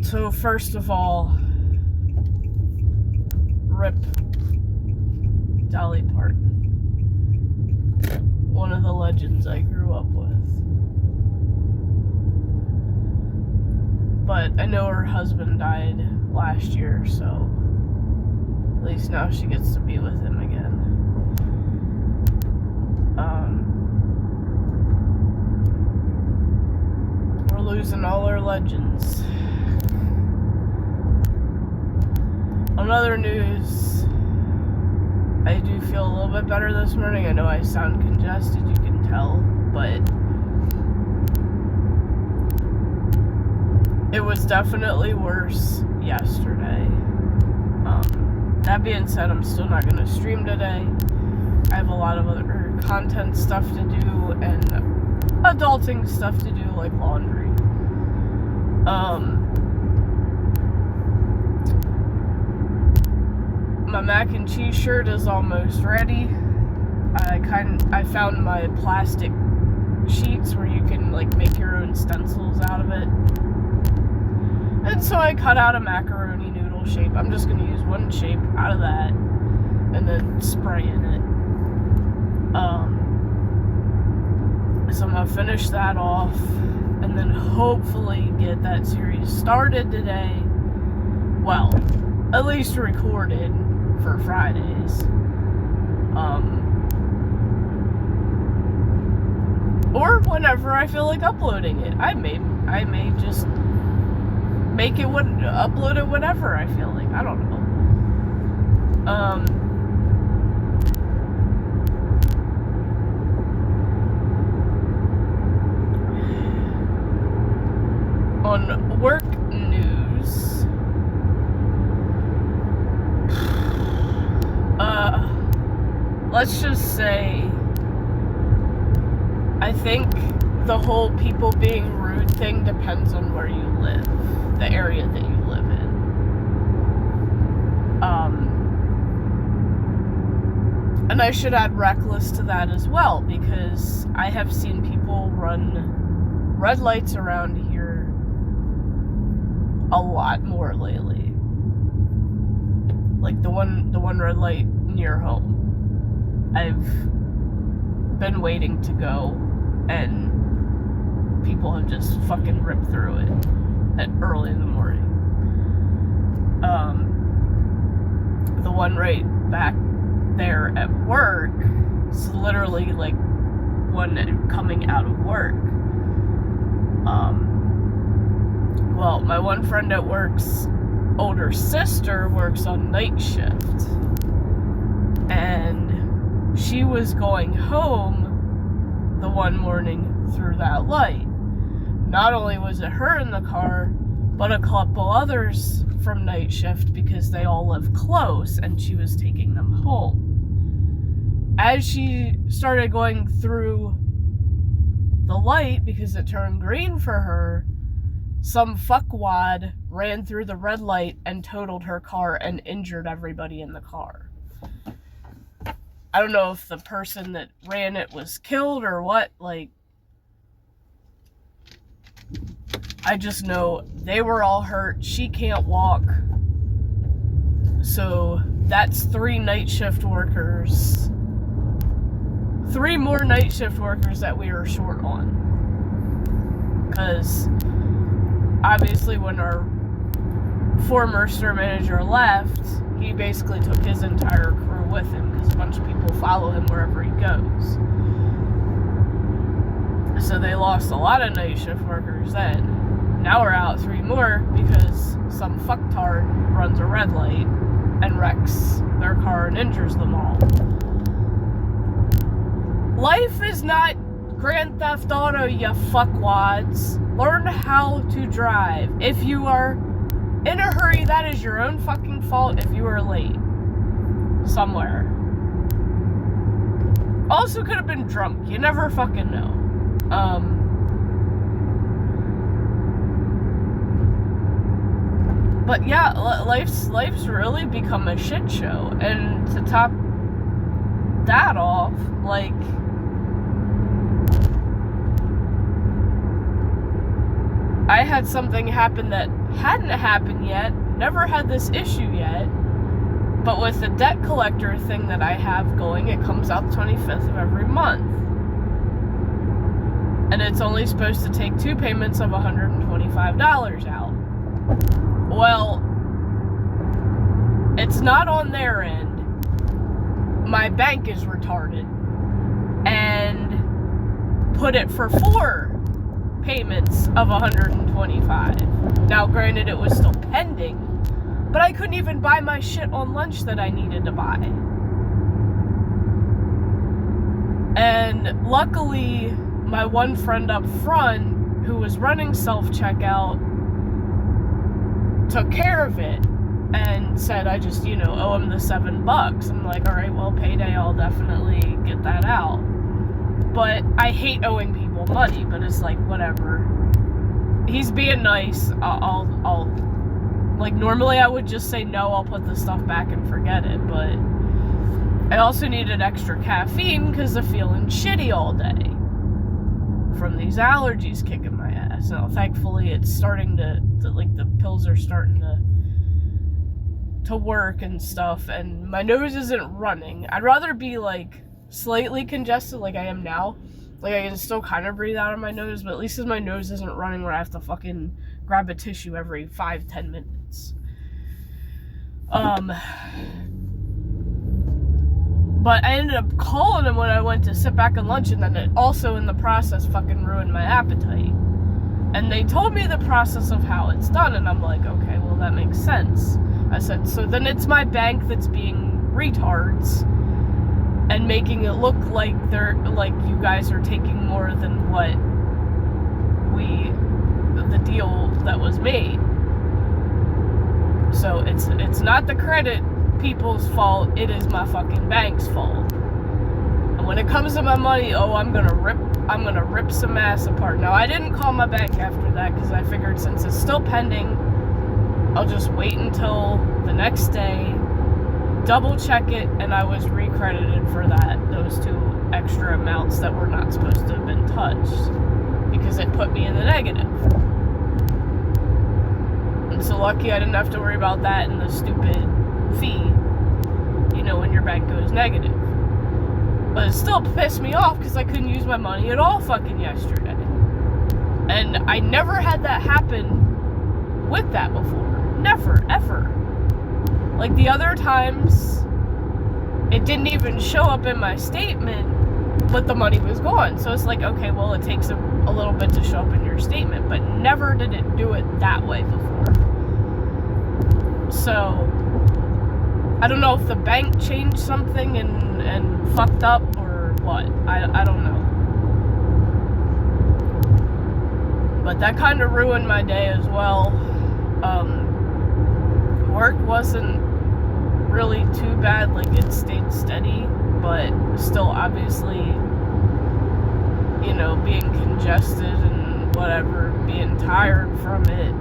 So first of all, rip Dolly Parton, one of the legends I grew up with. But I know her husband died last year, so at least now she gets to be with him again. We're losing all our legends. On other news, I do feel a little bit better this morning. I know I sound congested, you can tell, but it was definitely worse yesterday. That being said, I'm still not going to stream today. I have a lot of other content stuff to do and adulting stuff to do, like laundry. My mac and cheese shirt is almost ready. I found my plastic sheets where you can like make your own stencils out of it. And so I cut out a macaroni noodle shape. I'm just going to use one shape out of that and then spray in it. So I'm going to finish that off and then hopefully get that series started today. Well, at least recorded for Fridays. Or whenever I feel like uploading it. I may just make it upload it whenever I feel like. I don't know. On work news, let's just say, I think the whole people being rude thing depends on where you live, the area that you live in. And I should add reckless to that as well, because I have seen people run red lights around here a lot more lately. Like the one red light near home. I've been waiting to go, and people have just fucking ripped through it early in the morning. The one right back there at work is literally like one coming out of work. Well, my one friend at work's older sister works on night shift, and she was going home the one morning through that light. Not only was it her in the car, but a couple others from night shift, because they all live close, and she was taking them home. As she started going through the light, because it turned green for her, some fuckwad ran through the red light and totaled her car and injured everybody in the car. I don't know if the person that ran it was killed or what, like, I just know they were all hurt. She can't walk. So that's 3 night shift workers. 3 more night shift workers that we are short on. Because obviously when our former store manager left, he basically took his entire crew with him, because a bunch of people follow him wherever he goes. So they lost a lot of night shift workers then. Now we're out 3 more because some fucktard runs a red light and wrecks their car and injures them all. Life is not Grand Theft Auto, you fuckwads. Learn how to drive. If you are in a hurry, that is your own fucking fault if you are late somewhere. Also could have been drunk. You never fucking know. But yeah, life's really become a shit show. And to top that off, like, I had something happen that hadn't happened yet, never had this issue yet, but with the debt collector thing that I have going, it comes out the 25th of every month. And it's only supposed to take 2 payments of $125 out. Well, it's not on their end. My bank is retarded and put it for 4 payments of $125. Now, granted, it was still pending, but I couldn't even buy my shit on lunch that I needed to buy. And luckily, my one friend up front, who was running self-checkout, took care of it and said, I just, owe him the $7. I'm like, alright, well, payday, I'll definitely get that out. But I hate owing people money, but it's like, whatever. He's being nice. I'll like, normally I would just say no, I'll put the stuff back and forget it, but I also needed extra caffeine because of feeling shitty all day from these allergies kicking my ass. Now, thankfully, it's starting to like, the pills are starting to work and stuff, and my nose isn't running. I'd rather be, like, slightly congested like I am now. Like, I can still kind of breathe out of my nose, but at least my nose isn't running where I have to fucking grab a tissue every 5-10 minutes. But I ended up calling him when I went to sit back and lunch, and then it also in the process fucking ruined my appetite. And they told me the process of how it's done, and I'm like, okay, well, that makes sense. I said, so then it's my bank that's being retards and making it look like you guys are taking more than what the deal that was made. So it's not the credit people's fault, it is my fucking bank's fault. And when it comes to my money, I'm gonna rip some ass apart. Now, I didn't call my bank after that because I figured since it's still pending, I'll just wait until the next day, double check it, and I was recredited for those 2 extra amounts that were not supposed to have been touched because it put me in the negative. And so lucky I didn't have to worry about that and the stupid fee, when your bank goes negative. But it still pissed me off because I couldn't use my money at all fucking yesterday. And I never had that happen with that before. Never, ever. Like, the other times, it didn't even show up in my statement, but the money was gone. So it's like, okay, well, it takes a little bit to show up in your statement, but never did it do it that way before. So, I don't know if the bank changed something and fucked up or what. I don't know. But that kind of ruined my day as well. Work wasn't really too bad, like it stayed steady, but still obviously, being congested and whatever, being tired from it,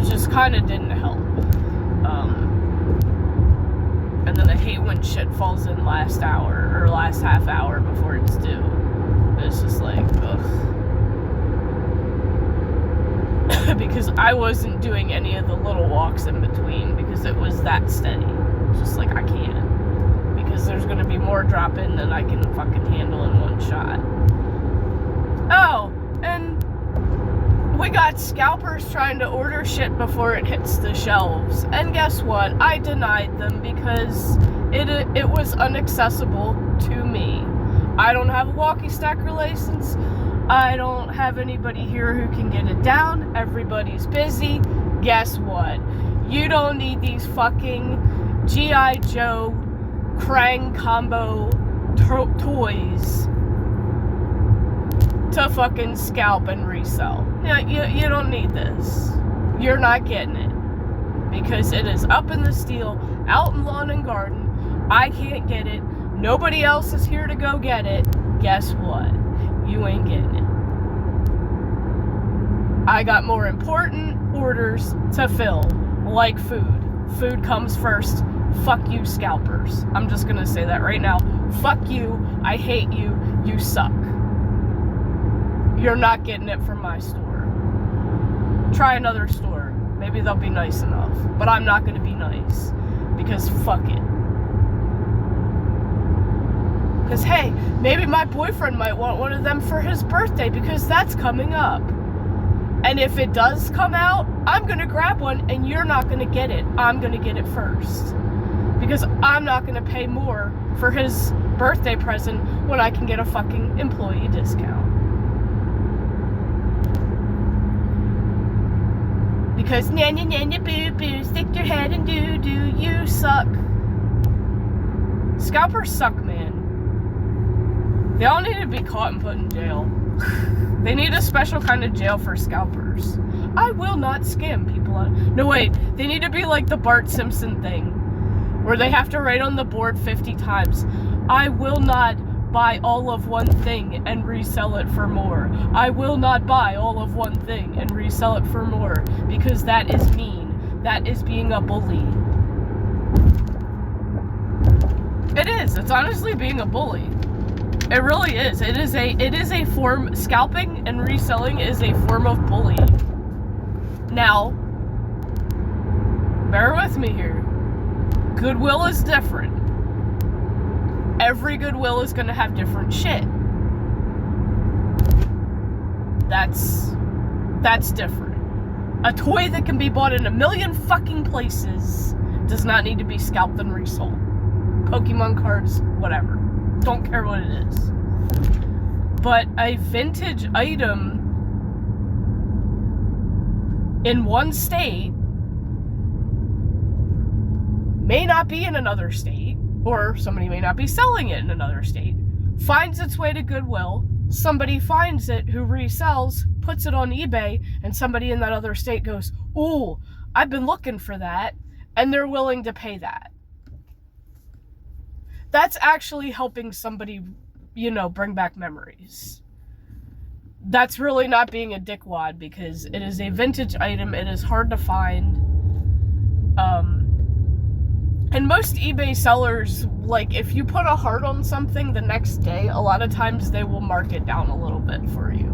just kind of didn't help. And then I hate when shit falls in last hour or last half hour before it's due. It's just like, ugh. Because I wasn't doing any of the little walks in between because it was that steady. Just like, I can't. Because there's going to be more drop-in than I can fucking handle in one shot. Oh, and we got scalpers trying to order shit before it hits the shelves. And guess what? I denied them because it was inaccessible to me. I don't have a walkie-stacker license. I don't have anybody here who can get it down. Everybody's busy. Guess what? You don't need these fucking G.I. Joe Krang combo toys to fucking scalp and resell. You don't need this. You're not getting it. Because it is up in the steel, out in lawn and garden. I can't get it. Nobody else is here to go get it. Guess what? You ain't getting it. I got more important orders to fill, like food. Food comes first. Fuck you, scalpers. I'm just gonna say that right now. Fuck you. I hate you. You suck. you're not getting it from my store. Try another store. Maybe they'll be nice enough. But I'm not going to be nice. Because fuck it. Because, hey, maybe my boyfriend might want one of them for his birthday because that's coming up. And if it does come out, I'm going to grab one and you're not going to get it. I'm going to get it first. Because I'm not going to pay more for his birthday present when I can get a fucking employee discount. Because boo boo, stick your head and do, you suck. Scalpers suck, man. They all need to be caught and put in jail. They need a special kind of jail for scalpers. I will not scam people out. No, wait. They need to be like the Bart Simpson thing, where they have to write on the board 50 times, I will not buy all of one thing and resell it for more. I will not buy all of one thing and resell it for more, because that is mean. That is being a bully. It is. It's honestly being a bully. It really is. It is a form, scalping and reselling is a form of bullying. Now, bear with me here. Goodwill is different. Every Goodwill is going to have different shit. That's different. A toy that can be bought in a million fucking places does not need to be scalped and resold. Pokemon cards, whatever. Don't care what it is. But a vintage item in one state may not be in another state, or somebody may not be selling it in another state, finds its way to Goodwill, somebody finds it who resells, puts it on eBay, and somebody in that other state goes, ooh, I've been looking for that, and they're willing to pay that. That's actually helping somebody, bring back memories. That's really not being a dickwad, because it is a vintage item, it is hard to find. And most eBay sellers, if you put a heart on something the next day, a lot of times they will mark it down a little bit for you.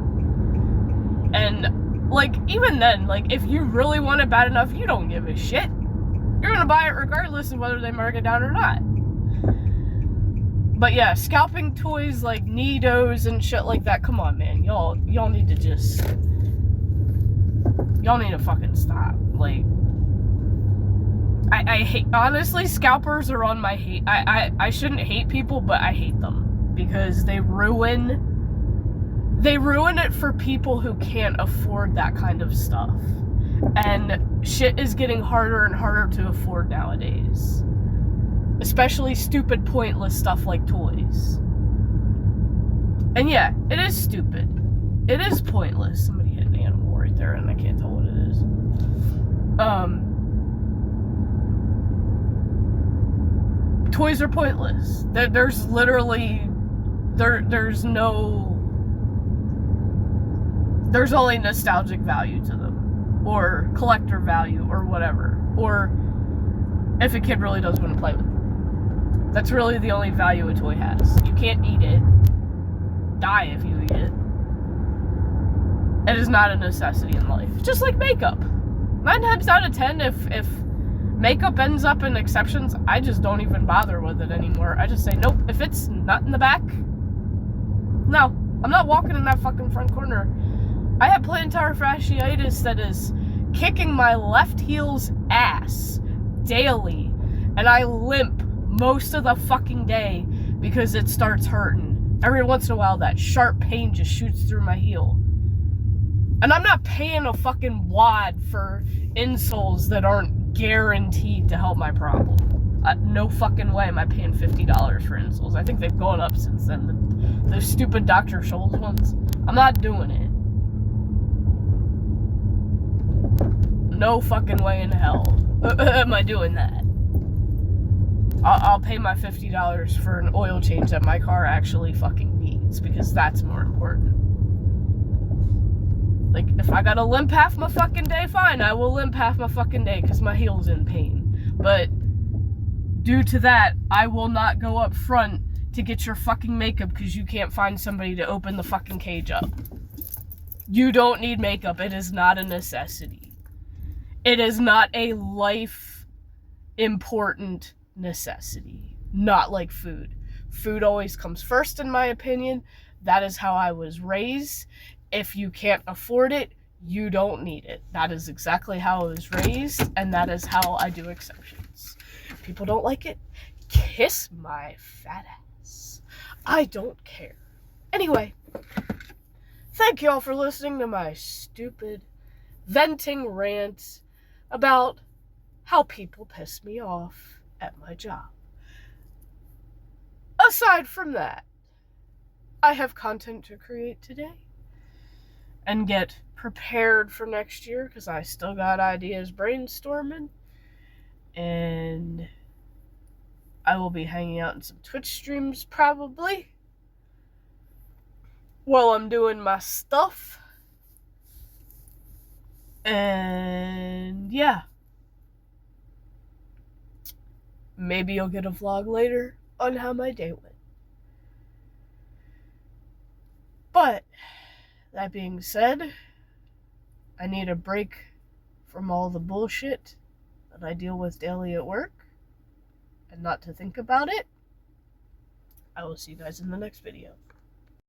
And, even then, if you really want it bad enough, you don't give a shit. You're gonna buy it regardless of whether they mark it down or not. But yeah, scalping toys like Nidos and shit like that, come on, man. Y'all need to just... Y'all need to fucking stop. I hate... Honestly, scalpers are on my hate... I shouldn't hate people, but I hate them. Because they ruin it for people who can't afford that kind of stuff. And shit is getting harder and harder to afford nowadays. Especially stupid, pointless stuff like toys. And yeah, it is stupid. It is pointless. Somebody hit an animal right there and I can't tell what it is. Toys are pointless. There's literally... There's only nostalgic value to them. Or collector value, or whatever. Or if a kid really does want to play with it. That's really the only value a toy has. You can't eat it. Die if you eat it. It is not a necessity in life. Just like makeup. 9 times out of 10, if makeup ends up in exceptions, I just don't even bother with it anymore. I just say, nope, if it's not in the back, no. I'm not walking in that fucking front corner. I have plantar fasciitis that is kicking my left heel's ass daily. And I limp most of the fucking day because it starts hurting. Every once in a while, that sharp pain just shoots through my heel. And I'm not paying a fucking wad for insoles that aren't guaranteed to help my problem. No fucking way am I paying $50 for insoles. I think they've gone up since then. Those stupid Dr. Scholl's ones. I'm not doing it. No fucking way in hell am I doing that. I'll pay my $50 for an oil change that my car actually fucking needs, because that's more important. If I gotta limp half my fucking day, fine, I will limp half my fucking day because my heel's in pain. But due to that, I will not go up front to get your fucking makeup because you can't find somebody to open the fucking cage up. You don't need makeup. It is not a necessity. It is not a life important necessity. Not like food. Food always comes first, in my opinion. That is how I was raised. If you can't afford it, you don't need it. That is exactly how I was raised, and that is how I do exceptions. If people don't like it, kiss my fat ass. I don't care. Anyway, thank y'all for listening to my stupid venting rant about how people piss me off at my job. Aside from that, I have content to create today and get prepared for next year because I still got ideas brainstorming, and I will be hanging out in some Twitch streams probably while I'm doing my stuff. And yeah, maybe you'll get a vlog later on how my day went. But that being said, I need a break from all the bullshit that I deal with daily at work and not to think about it. I will see you guys in the next video.